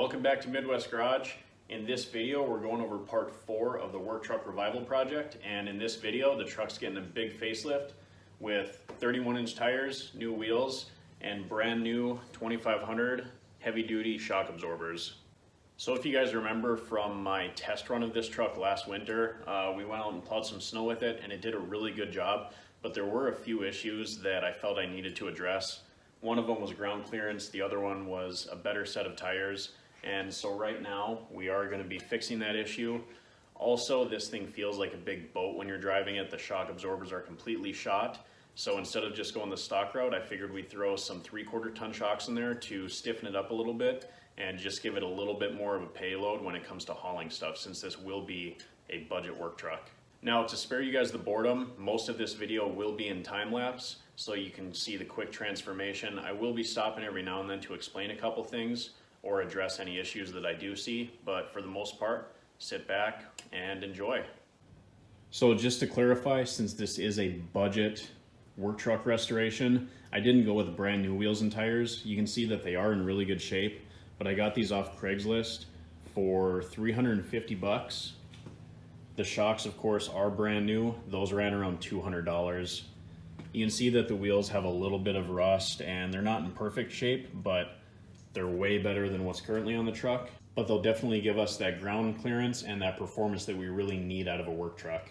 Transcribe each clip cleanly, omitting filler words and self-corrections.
Welcome back to Midwest Garage. In this video, we're going over part 4 of the work truck revival project. And in this video, the truck's getting a big facelift with 31-inch tires, new wheels, and brand new 2500 heavy duty shock absorbers. So if you guys remember from my test run of this truck last winter, we went out and plowed some snow with it and it did a really good job, but there were a few issues that I felt I needed to address. One of them was ground clearance, the other one was a better set of tires. And so right now we are going to be fixing that issue. Also, this thing feels like a big boat when you're driving it. The shock absorbers are completely shot. So instead of just going the stock route, I figured we'd throw some 3/4 ton shocks in there to stiffen it up a little bit and just give it a little bit more of a payload when it comes to hauling stuff, since this will be a budget work truck. Now, to spare you guys the boredom, most of this video will be in time lapse, so you can see the quick transformation. I will be stopping every now and then to explain a couple things or address any issues that I do see, but for the most part, sit back and enjoy. So just to clarify, since this is a budget work truck restoration, I didn't go with brand new wheels and tires. You can see that they are in really good shape, but I got these off Craigslist for 350 bucks. The shocks, of course, are brand new. Those ran around $200. You can see that the wheels have a little bit of rust and they're not in perfect shape, but they're way better than what's currently on the truck, but they'll definitely give us that ground clearance and that performance that we really need out of a work truck.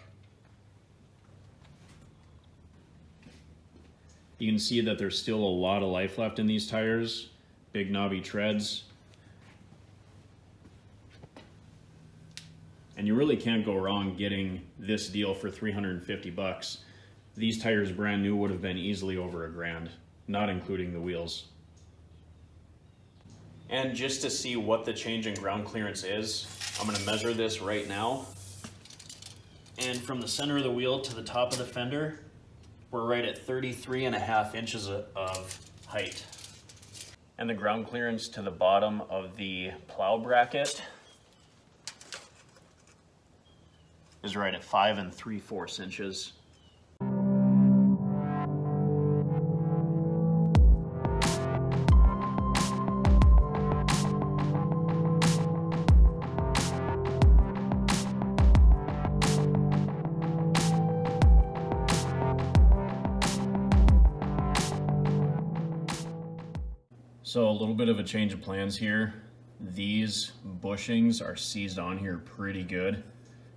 You can see that there's still a lot of life left in these tires, big knobby treads. And you really can't go wrong getting this deal for 350 bucks. These tires brand new would have been easily over $1,000, not including the wheels. And just to see what the change in ground clearance is, I'm going to measure this right now. And from the center of the wheel to the top of the fender, we're right at 33.5 inches of height. And the ground clearance to the bottom of the plow bracket is right at 5 3/4 inches. So a little bit of a change of plans here. These bushings are seized on here pretty good,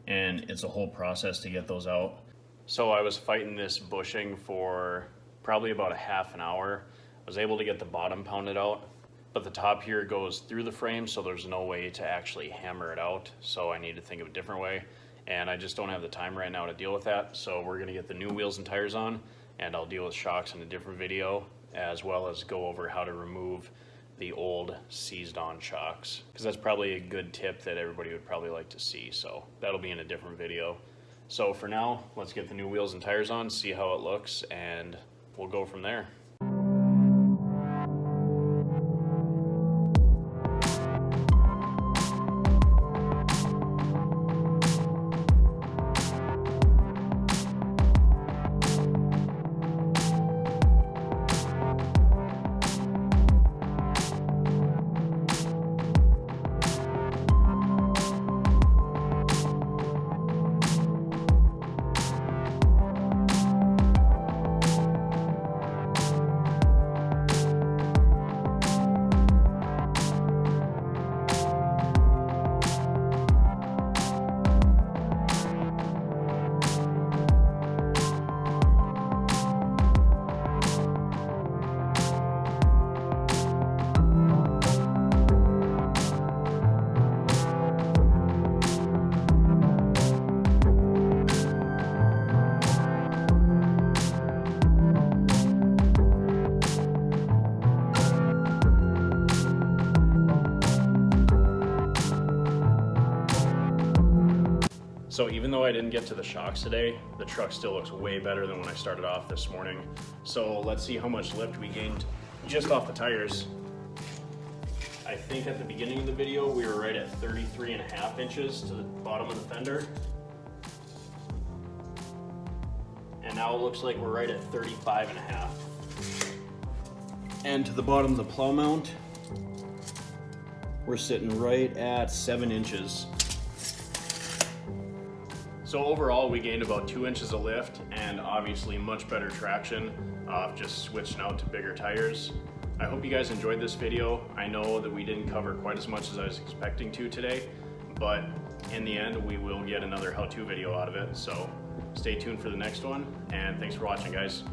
and it's a whole process to get those out. So I was fighting this bushing for probably about a half an hour. I was able to get the bottom pounded out, but the top here goes through the frame, so there's no way to actually hammer it out. So I need to think of a different way, and I just don't have the time right now to deal with that. So we're gonna get the new wheels and tires on, and I'll deal with shocks in a different video, as well as go over how to remove the old seized on shocks, because that's probably a good tip that everybody would probably like to see. So that'll be in a different video. So for now, let's get the new wheels and tires on, see how it looks, and we'll go from there. So even though I didn't get to the shocks today, the truck still looks way better than when I started off this morning. So let's see how much lift we gained just off the tires. I think at the beginning of the video, we were right at 33.5 inches to the bottom of the fender. And now it looks like we're right at 35.5. And to the bottom of the plow mount, we're sitting right at 7 inches. So overall, we gained about 2 inches of lift and obviously much better traction off just switching out to bigger tires. I hope you guys enjoyed this video. I know that we didn't cover quite as much as I was expecting to today, but in the end, we will get another how-to video out of it. So stay tuned for the next one, and thanks for watching, guys.